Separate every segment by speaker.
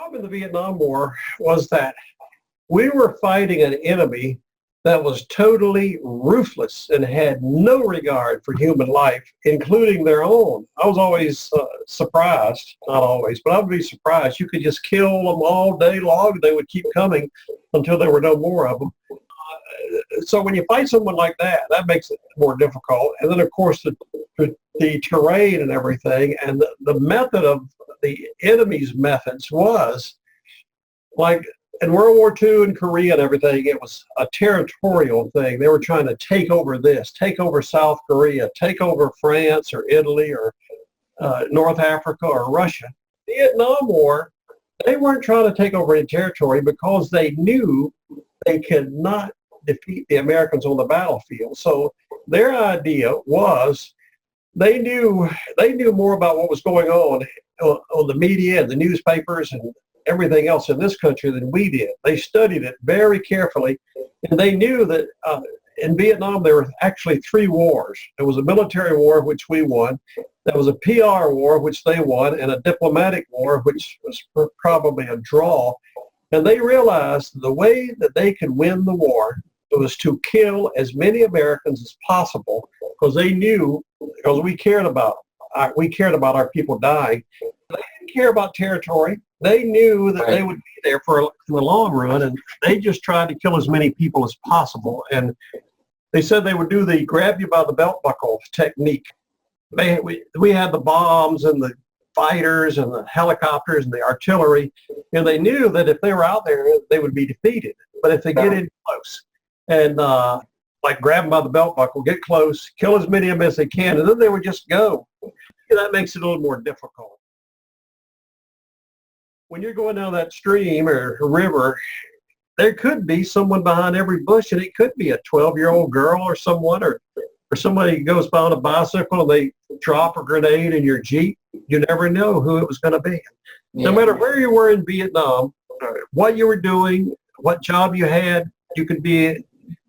Speaker 1: problem in the Vietnam War was that we were fighting an enemy that was totally ruthless and had no regard for human life, including their own. I was always surprised, not always, but I would be surprised. You could just kill them all day long. They would keep coming until there were no more of them. So when you fight someone like that, that makes it more difficult. And then, of course, the terrain and everything, and the method of the enemy's methods was like in World War II and Korea and everything, it was a territorial thing. They were trying to take over this, take over South Korea, take over France or Italy or North Africa or Russia. The Vietnam War, they weren't trying to take over any territory because they knew they could not defeat the Americans on the battlefield. So their idea was they knew more about what was going on the media and the newspapers and everything else in this country than we did. They studied it very carefully, and they knew that in Vietnam there were actually three wars. There was a military war, which we won. There was a PR war, which they won, and a diplomatic war, which was probably a draw. And they realized the way that they could win the war was to kill as many Americans as possible, because they knew, because we cared about our people dying. They didn't care about territory. They knew that they would be there for the long run, and they just tried to kill as many people as possible. And they said they would do the grab you by the belt buckle technique. We had the bombs and the fighters and the helicopters and the artillery, and they knew that if they were out there, they would be defeated. But if they get in close and like grab them by the belt buckle, get close, kill as many of them as they can, and then they would just go. And that makes it a little more difficult. When you're going down that stream or river, there could be someone behind every bush, and it could be a 12-year-old girl or someone, or somebody goes by on a bicycle and they drop a grenade in your Jeep. You never know who it was going to be. No matter where you were in Vietnam, what you were doing, what job you had, you could be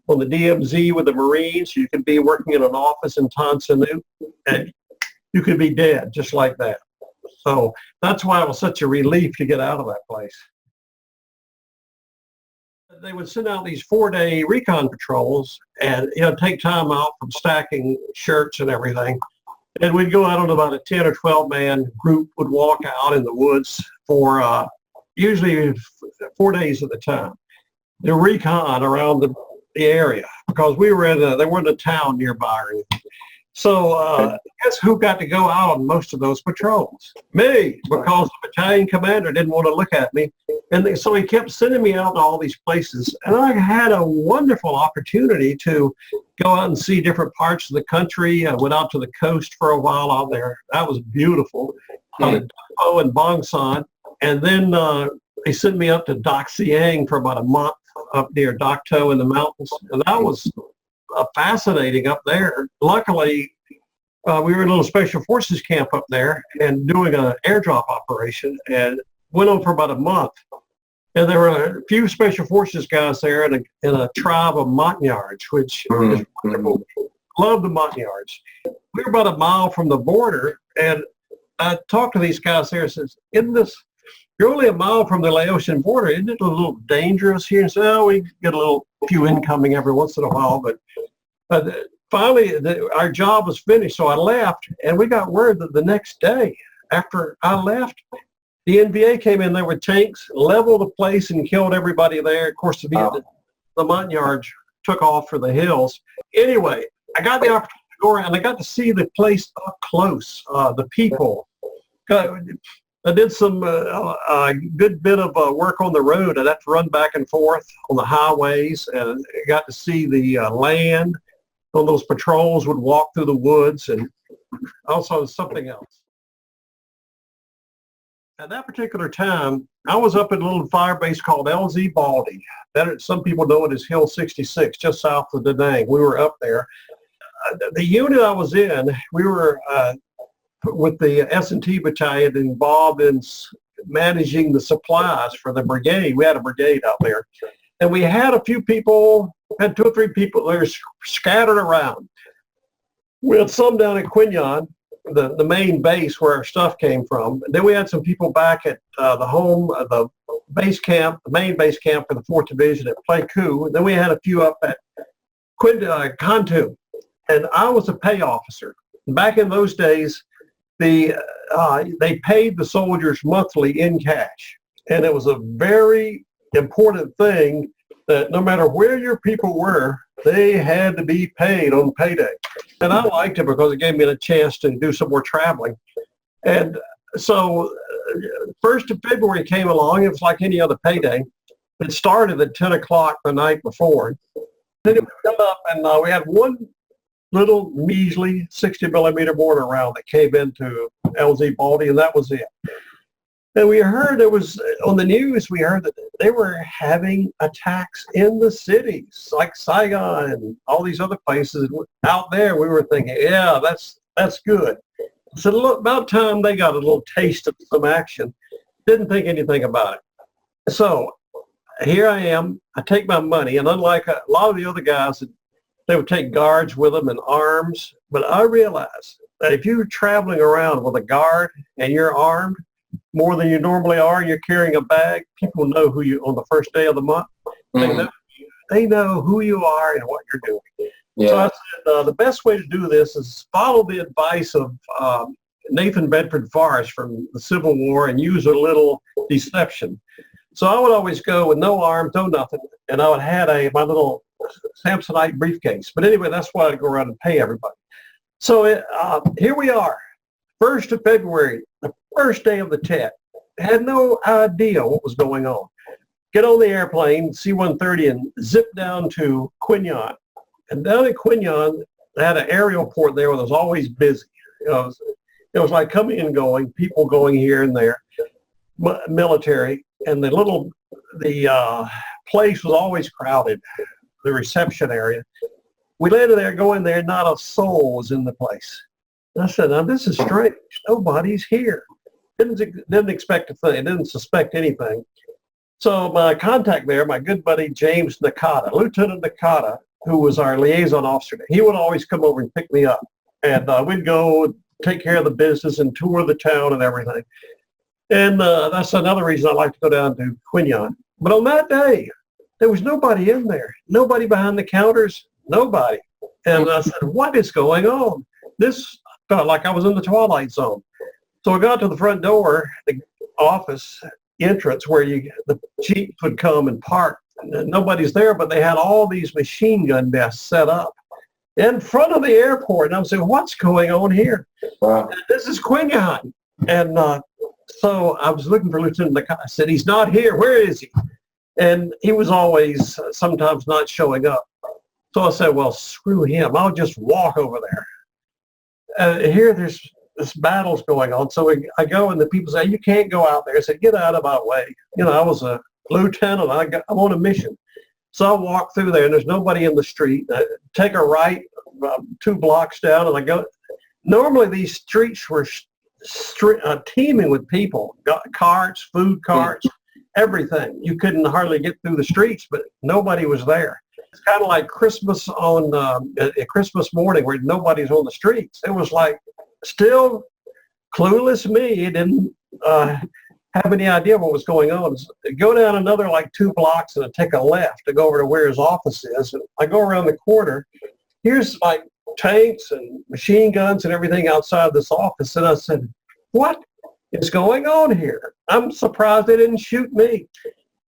Speaker 1: on the DMZ with the Marines, you could be working in an office in Tan Son Nhut, and you could be dead just like that. So that's why it was such a relief to get out of that place. They would send out these 4-day recon patrols and take time out from stacking shirts and everything. And we'd go out on about a 10 or 12 man group would walk out in the woods for usually 4 days at a time. The recon around the area, because they were in a town nearby or anything. So guess who got to go out on most of those patrols? Me, because the battalion commander didn't want to look at me. And so he kept sending me out to all these places. And I had a wonderful opportunity to go out and see different parts of the country. I went out to the coast for a while out there. That was beautiful. Out at Dapho and Bang Son. And then they sent me up to Dak Siang for about a month up near Dak To in the mountains. And that was fascinating up there. Luckily, we were in a little special forces camp up there and doing an airdrop operation, and went on for about a month. And there were a few special forces guys there in a tribe of Montagnards, which is wonderful. Love the Montagnards. We were about a mile from the border, and I talked to these guys there and says, you're only a mile from the Laotian border. Isn't it a little dangerous here? And so we get a few incoming every once in a while. But finally, our job was finished. So I left, and we got word that the next day after I left, the NVA came in there with tanks, leveled the place, and killed everybody there. Of course, the Montagnards took off for the hills. Anyway, I got the opportunity to go around. I got to see the place up close, the people. I did some good bit of work on the road. I'd have to run back and forth on the highways, and got to see the land. On those patrols would walk through the woods, and also something else. At that particular time, I was up at a little fire base called LZ Baldy. Some people know it as Hill 66, just south of Da Nang. We were up there. The unit I was in, we were with the S&T battalion involved in managing the supplies for the brigade. We had a brigade out there. And we had a few people, had 2 or 3 people that were scattered around. We had some down in Quinyon, the main base where our stuff came from. And then we had some people back at the base camp, the main base camp for the 4th Division at Pleiku. And then we had a few up at Kantu. And I was a pay officer. Back in those days, they paid the soldiers monthly in cash. And it was a very important thing that no matter where your people were, they had to be paid on payday. And I liked it because it gave me a chance to do some more traveling. And so 1st of February came along. It was like any other payday. It started at 10 o'clock the night before. Then it would come up, and we had one little measly 60 millimeter mortar round that came into LZ Baldy, and that was it. And we heard it was on the news. We heard that they were having attacks in the cities like Saigon and all these other places out there. We were thinking, yeah, that's good. So look, about time they got a little taste of some action. Didn't think anything about it. So here I am. I take my money, and unlike a lot of the other guys, they would take guards with them and arms. But I realized that if you're traveling around with a guard and you're armed more than you normally are, you're carrying a bag, people know who you on the first day of the month. They know who you are and what you're doing. Yeah. So I said, the best way to do this is follow the advice of Nathan Bedford Forrest from the Civil War and use a little deception. So I would always go with no arms, no nothing, and I would have my little Samsonite briefcase. But anyway, that's why I'd go around and pay everybody. So here we are, 1st of February, the first day of the Tet. Had no idea what was going on. Get on the airplane, C-130, and zip down to Quinyon. And down at Quinyon, they had an aerial port there where it was always busy. It was like coming and going, people going here and there, military, and the place was always crowded, the reception area. We landed there, go in there, not a soul was in the place. And I said, now this is strange. Nobody's here. Didn't expect a thing, didn't suspect anything. So my contact there, my good buddy James Nakata, Lieutenant Nakata, who was our liaison officer, he would always come over and pick me up. And we'd go take care of the business and tour the town and everything. And that's another reason I like to go down to Quinyon. But on that day, there was nobody in there, nobody behind the counters, nobody. And I said, what is going on? This felt like I was in the Twilight Zone. So I got to the front door, the office entrance where the Jeeps would come and park. And nobody's there, but they had all these machine gun nests set up in front of the airport. And I'm saying, what's going on here? Wow. This is Quinyon. And so I was looking for Lieutenant Nakata. I said, he's not here. Where is he? And he was always sometimes not showing up. So I said, well, screw him. I'll just walk over there. Here there's this battle's going on. So I go, and the people say, you can't go out there. I said, get out of my way. I was a lieutenant. I'm on a mission. So I walk through there, and there's nobody in the street. I take a right 2 blocks down, and I go. Normally these streets were teeming with people, carts, food carts, everything. You couldn't hardly get through the streets, but nobody was there. It's kind of like Christmas on a Christmas morning where nobody's on the streets. It was like still clueless me. Didn't have any idea what was going on. Go down another like 2 blocks and I take a left to go over to where his office is. And I go around the corner. Here's like tanks and machine guns and everything outside this office. And I said, what is going on here? I'm surprised they didn't shoot me.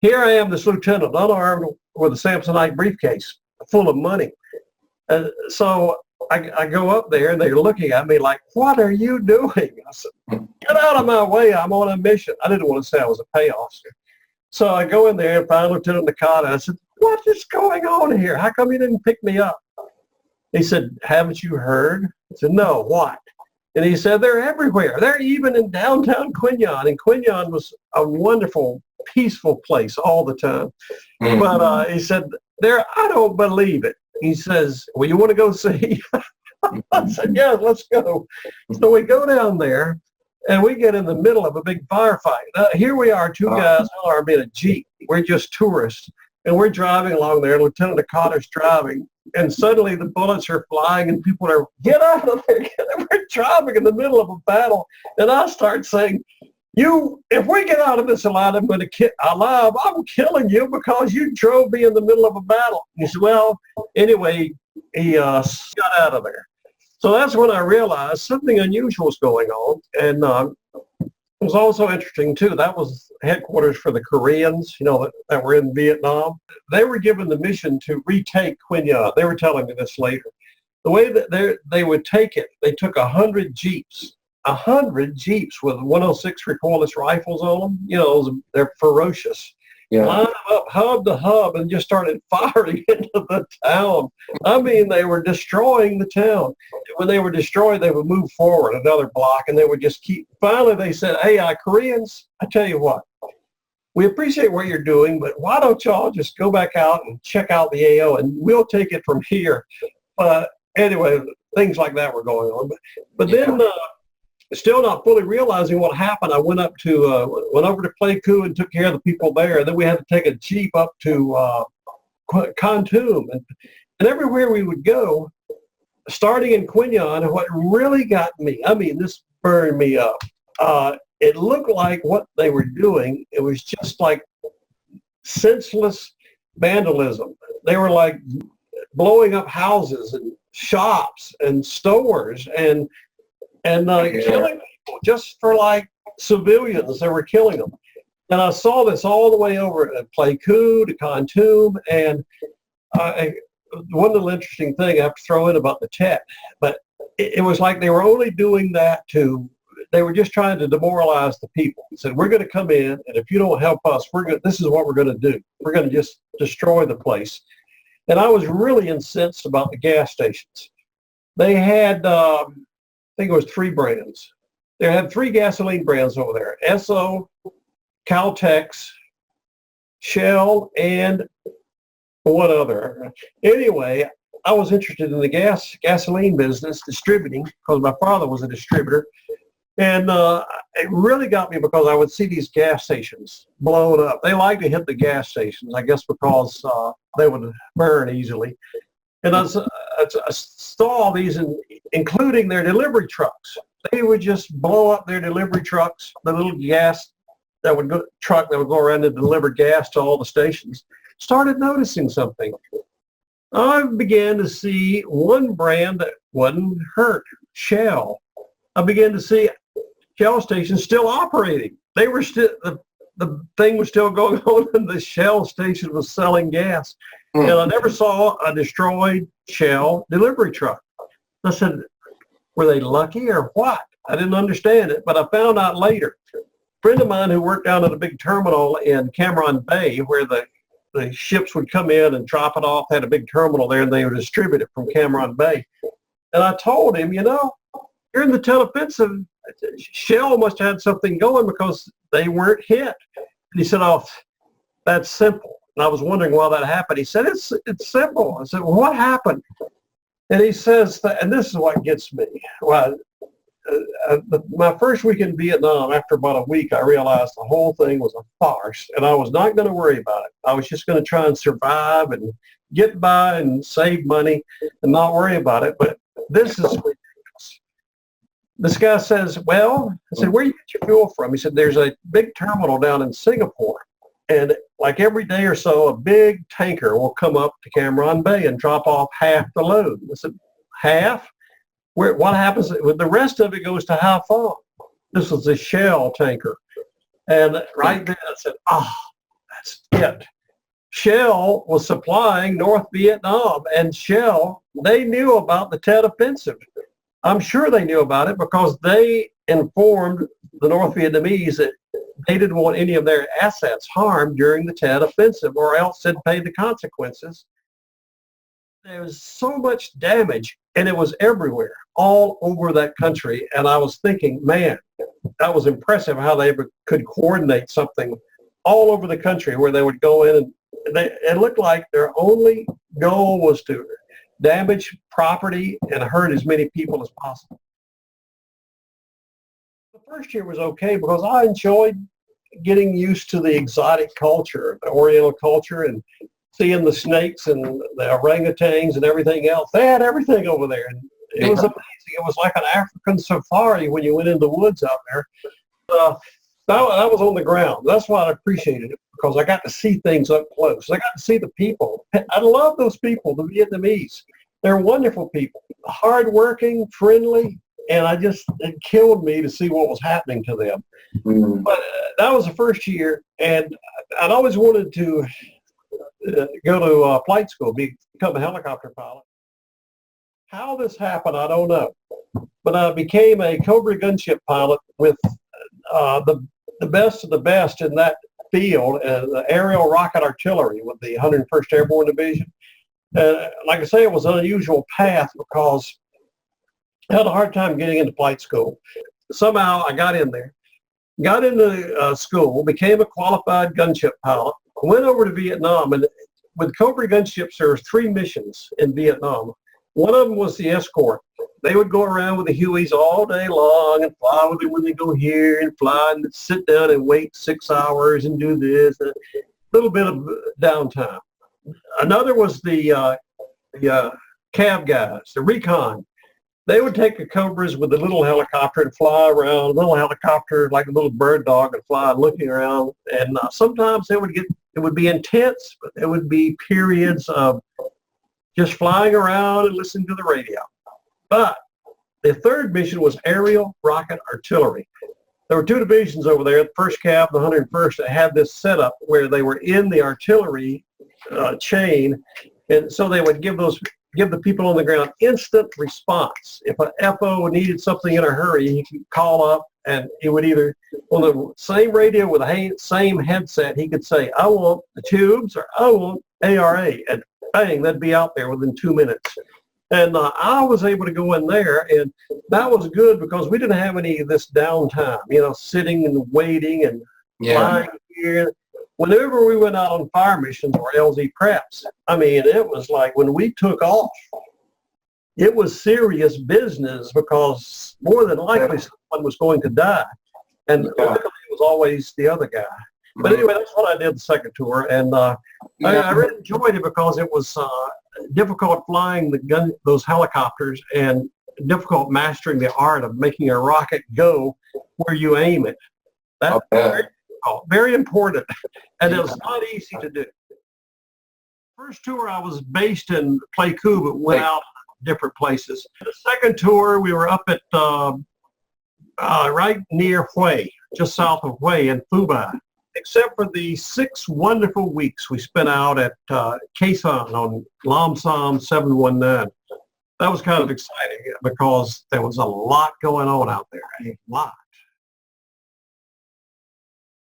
Speaker 1: Here I am, this lieutenant, unarmed with a Samsonite briefcase full of money. So I go up there and they're looking at me like, what are you doing? I said, get out of my way. I'm on a mission. I didn't want to say I was a pay officer. So I go in there and find Lieutenant Nakata. I said, what is going on here? How come you didn't pick me up? He said, haven't you heard? I said, no, what? And he said, they're everywhere. They're even in downtown Quinyon. And Quinyon was a wonderful, peaceful place all the time. Mm-hmm. But he said, I don't believe it. He says, well, you want to go see? I said, yeah, let's go. So we go down there, and we get in the middle of a big firefight. Here we are, 2 guys armed in a Jeep. We're just tourists, and we're driving along there. Lieutenant Nakata's driving. and suddenly the bullets are flying and people are, get out of there, we're driving in the middle of a battle. And I start saying, if we get out of this alive, I'm killing you because you drove me in the middle of a battle. He said, well, anyway, he got out of there. So that's when I realized something unusual was going on. And it was also interesting, too. That was headquarters for the Koreans, that were in Vietnam. They were given the mission to retake Quy Nhon. They were telling me this later. The way that they would take it, they took 100 Jeeps with 106 recoilless rifles on them. They're ferocious.
Speaker 2: Yeah.
Speaker 1: Lined them up hub to hub and just started firing into the town. I mean, they were destroying the town. When they were destroyed, they would move forward another block and they would just keep. Finally, they said, hey, Koreans, I tell you what, we appreciate what you're doing, but why don't y'all just go back out and check out the AO and we'll take it from here. Anyway, things like that were going on. But then still not fully realizing what happened, I went over to Pleiku and took care of the people there. And then we had to take a Jeep up to Kontum. And everywhere we would go, starting in Quy Nhon, what really got me, this burned me up. It looked like what they were doing, it was just like senseless vandalism. They were like blowing up houses and shops and stores and killing people just for like civilians. They were killing them. And I saw this all the way over at Pleiku to Kontum. And one little interesting thing I have to throw in about the Tet, but it was like they were only doing that they were just trying to demoralize the people. They said, we're going to come in, and if you don't help us, this is what we're going to do. We're going to just destroy the place. And I was really incensed about the gas stations. They had, I think it was 3 brands. They had 3 gasoline brands over there: Esso, Caltex, Shell, and one other. Anyway, I was interested in the gasoline business, distributing, because my father was a distributor. And it really got me because I would see these gas stations blown up. They like to hit the gas stations, I guess because they would burn easily. And I saw these, including their delivery trucks. They would just blow up their delivery trucks, the little gas truck that would go around and deliver gas to all the stations. Started noticing something. I began to see one brand that wasn't hurt, Shell. I began to see Shell stations still operating. They were still, the thing was still going on, and the Shell station was selling gas. And I never saw a destroyed Shell delivery truck. I said, were they lucky or what? I didn't understand it, but I found out later. A friend of mine who worked down at a big terminal in Cameron Bay, where the ships would come in and drop it off, had a big terminal there, and they would distribute it from Cameron Bay. And I told him, during the teleoffensive, Shell must have had something going because they weren't hit. And he said, oh, that's simple. And I was wondering why that happened. He said, it's simple. I said, well, what happened? And he says, and this is what gets me. Well, my first week in Vietnam, after about a week, I realized the whole thing was a farce, and I was not going to worry about it. I was just going to try and survive and get by and save money and not worry about it. But this is ridiculous. This guy says, well, I said, where do you get your fuel from? He said, there's a big terminal down in Singapore. And like every day or so, a big tanker will come up to Cameron Bay and drop off half the load. I said, half? What happens? The rest of it goes to Haiphong. This was a Shell tanker. And right then I said, that's it. Shell was supplying North Vietnam, and Shell, they knew about the Tet Offensive. I'm sure they knew about it because they informed the North Vietnamese that they didn't want any of their assets harmed during the Tet Offensive, or else they'd pay the consequences. There was so much damage, and it was everywhere, all over that country. And I was thinking, man, that was impressive how they could coordinate something all over the country where they would go in and it looked like their only goal was to damage property and hurt as many people as possible. The first year was okay because I enjoyed getting used to the exotic culture, the Oriental culture, and seeing the snakes and the orangutans and everything else. They had everything over there. And it was amazing. It was like an African safari when you went in the woods out there. That was on the ground. That's why I appreciated it, because I got to see things up close. I got to see the people. I love those people, the Vietnamese. They're wonderful people, hardworking, friendly, and it killed me to see what was happening to them. Mm. But that was the first year, and I'd always wanted to go to flight school, become a helicopter pilot. How this happened, I don't know. But I became a Cobra gunship pilot with the best of the best in that field, the aerial rocket artillery with the 101st Airborne Division. Like I say, it was an unusual path because I had a hard time getting into flight school. Somehow I got in there, got into school, became a qualified gunship pilot, went over to Vietnam, and with Cobra gunships, there were 3 missions in Vietnam. One of them was the escort. They would go around with the Hueys all day long and fly with them when they go here and fly and sit down and wait 6 hours and do this, a little bit of downtime. Another was the cab guys, the recon. They would take the Cobras with a little helicopter and fly around, a little helicopter like a little bird dog, and fly looking around. And sometimes it would be intense, but there would be periods of just flying around and listening to the radio. But the third mission was aerial rocket artillery. There were 2 divisions over there, the 1st Cav, the 101st, that had this setup where they were in the artillery chain, and so they would give the people on the ground instant response. If an FO needed something in a hurry, he could call up, and he would either, on the same radio with the same headset, he could say, I want the tubes, or I want ARA, and bang, they'd be out there within 2 minutes. And I was able to go in there, and that was good because we didn't have any of this downtime, sitting and waiting and flying here. Whenever we went out on fire missions or LZ preps, it was like when we took off, it was serious business because more than likely someone was going to die. And luckily it was always the other guy. But anyway, that's what I did the second tour, and I really enjoyed it because it was difficult flying those helicopters, and difficult mastering the art of making a rocket go where you aim it. That's very important, and it was not easy to do. First tour, I was based in Pleiku, but went out different places. The second tour, we were up at right near Hue, just south of Hue in Phu Bai. Except for the 6 wonderful weeks we spent out at Khe Sanh on Lam Sam 719. That was kind of exciting because there was a lot going on out there, a lot.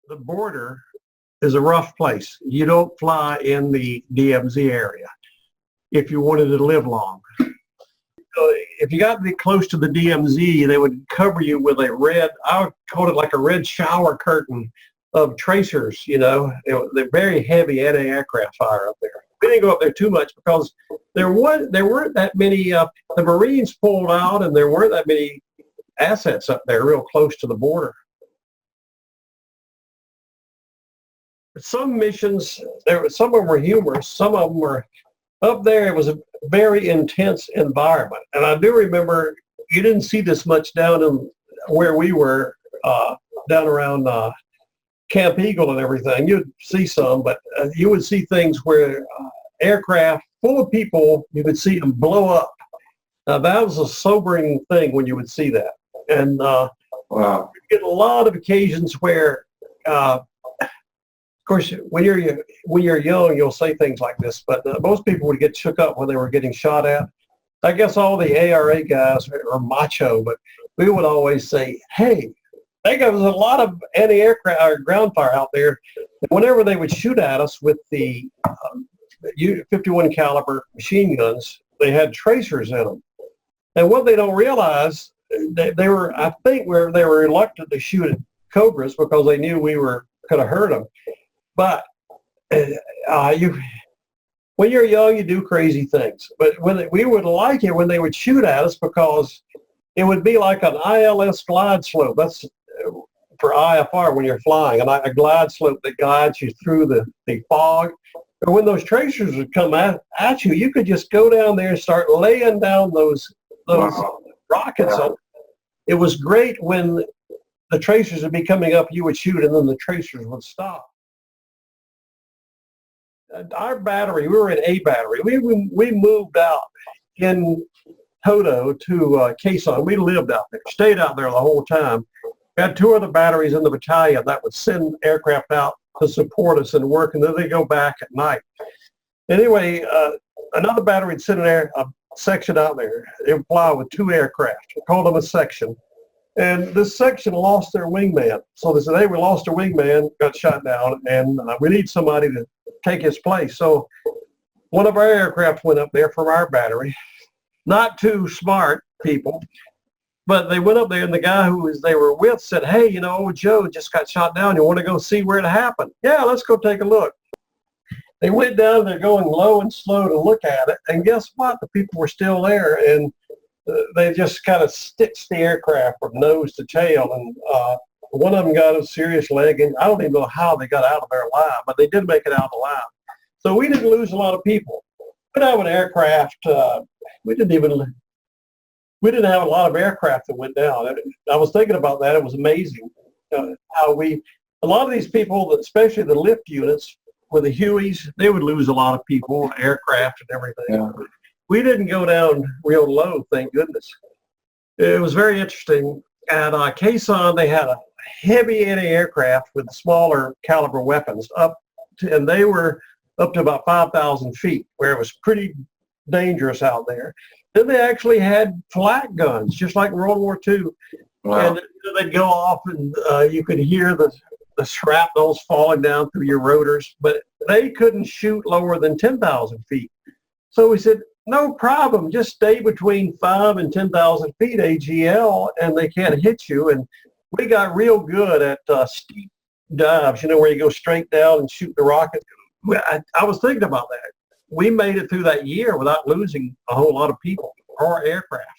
Speaker 1: The border is a rough place. You don't fly in the DMZ area if you wanted to live long. If you got to be close to the DMZ, they would cover you with a red, I would call it like a red shower curtain of tracers, they're very heavy anti-aircraft fire up there. We didn't go up there too much because there weren't that many, the Marines pulled out, and there weren't that many assets up there real close to the border. Some missions, some of them were humorous, some of them were up there. It was a very intense environment. And I do remember you didn't see this much down in where we were, down around Camp Eagle and everything. You'd see some, but you would see things where aircraft full of people, you could see them blow up. Now that was a sobering thing when you would see that. And you get a lot of occasions where, of course, when you're young, you'll say things like this, but most people would get shook up when they were getting shot at. I guess all the ARA guys are macho, but we would always say, hey, I think there was a lot of anti-aircraft or ground fire out there. Whenever they would shoot at us with the 51 caliber machine guns, they had tracers in them. And what they don't realize, they were reluctant to shoot at Cobras because they knew we could have hurt them. But when you're young, you do crazy things. But we would like it when they would shoot at us because it would be like an ILS glide slope. That's for IFR when you're flying, a glide slope that guides you through the fog. But when those tracers would come at you, you could just go down there and start laying down those rockets.
Speaker 2: Yeah.
Speaker 1: It was great when the tracers would be coming up, you would shoot, and then the tracers would stop. Our battery, we were in A battery. We moved out in Toto to Quezon. We lived out there, stayed out there the whole time. We had 2 other batteries in the battalion that would send aircraft out to support us and work, and then they go back at night. Anyway, another battery would send a section out there. They would fly with 2 aircraft. We called them a section. And this section lost their wingman. So they said, hey, we lost our wingman, got shot down, and we need somebody to take his place. So one of our aircraft went up there from our battery. Not too smart people, but they went up there, and the guy they were with said, hey, Joe just got shot down. You want to go see where it happened? Yeah, let's go take a look. They went down there going low and slow to look at it, and guess what? The people were still there, and they just kind of stitched the aircraft from nose to tail, and one of them got a serious leg, and I don't even know how they got out of there alive, but they did make it out alive. So we didn't lose a lot of people. We didn't have an aircraft. We didn't have a lot of aircraft that went down. I was thinking about that. It was amazing how a lot of these people, especially the lift units with the Hueys, they would lose a lot of people, aircraft and everything.
Speaker 2: Yeah.
Speaker 1: We didn't go down real low, thank goodness. It was very interesting. At Quezon, they had a heavy anti-aircraft with smaller caliber weapons and they were up to about 5,000 feet, where it was pretty dangerous out there. Then they actually had flak guns, just like World War II.
Speaker 2: Wow.
Speaker 1: And they'd go off, and you could hear the shrapnels falling down through your rotors, but they couldn't shoot lower than 10,000 feet. So we said, no problem, just stay between 5,000 and 10,000 feet AGL, and they can't hit you. And we got real good at steep dives, where you go straight down and shoot the rocket. I was thinking about that. We made it through that year without losing a whole lot of people or aircraft.